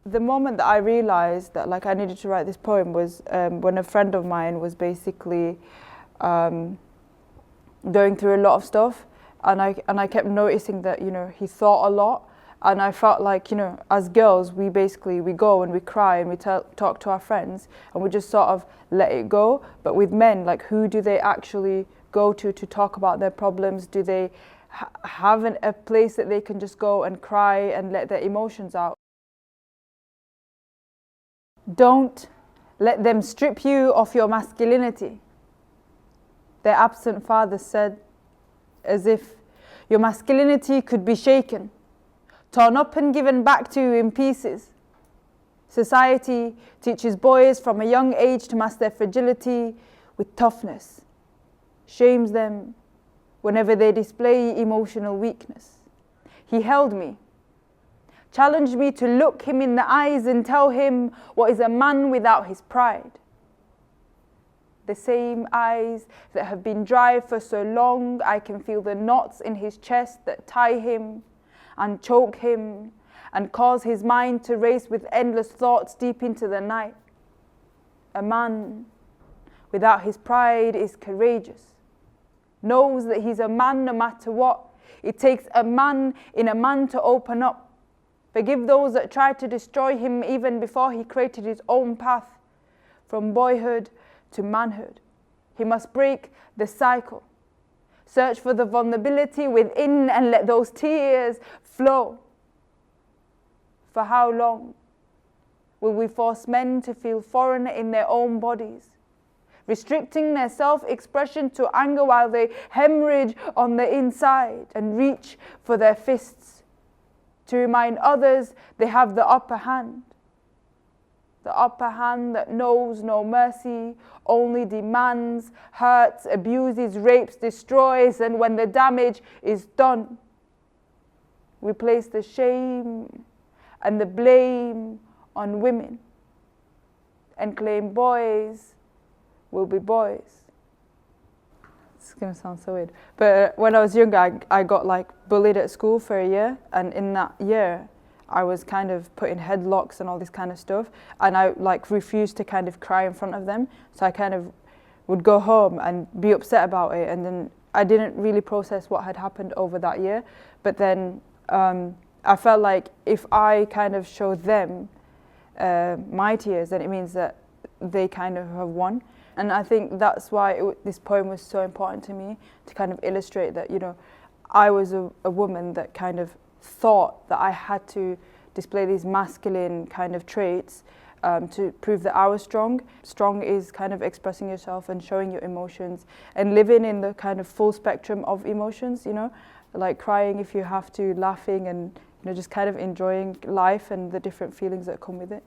The moment that I realized that like I needed to write this poem was when a friend of mine was basically going through a lot of stuff, and I kept noticing that, you know, he thought a lot, and I felt like, you know, as girls we go and we cry and we talk to our friends and we just sort of let it go. But with men, like, who do they actually go to talk about their problems? Do they have a place that they can just go and cry and let their emotions out? Don't let them strip you of your masculinity. Their absent father said, as if your masculinity could be shaken, torn up and given back to you in pieces. Society teaches boys from a young age to mask their fragility with toughness, shames them whenever they display emotional weakness. He held me, challenged me to look him in the eyes and tell him what is a man without his pride. The same eyes that have been dry for so long, I can feel the knots in his chest that tie him and choke him and cause his mind to race with endless thoughts deep into the night. A man without his pride is courageous, knows that he's a man no matter what. It takes a man in a man to open up. Forgive those that tried to destroy him even before he created his own path. From boyhood to manhood, he must break the cycle. Search for the vulnerability within and let those tears flow. For how long will we force men to feel foreign in their own bodies, restricting their self-expression to anger while they hemorrhage on the inside and reach for their fists to remind others they have the upper hand? The upper hand that knows no mercy, only demands, hurts, abuses, rapes, destroys, and when the damage is done, we place the shame and the blame on women and claim boys will be boys. It's gonna sound so weird, but when I was younger, I got like bullied at school for a year, and in that year, I was kind of put in headlocks and all this kind of stuff, and I like refused to kind of cry in front of them. So I kind of would go home and be upset about it, and then I didn't really process what had happened over that year. But then I felt like if I kind of show them my tears, then it means that they kind of have won. And I think that's why this poem was so important to me, to kind of illustrate that, you know, I was a woman that kind of thought that I had to display these masculine kind of traits to prove that I was strong. Strong is kind of expressing yourself and showing your emotions and living in the kind of full spectrum of emotions, you know, like crying if you have to, laughing, and, you know, just kind of enjoying life and the different feelings that come with it.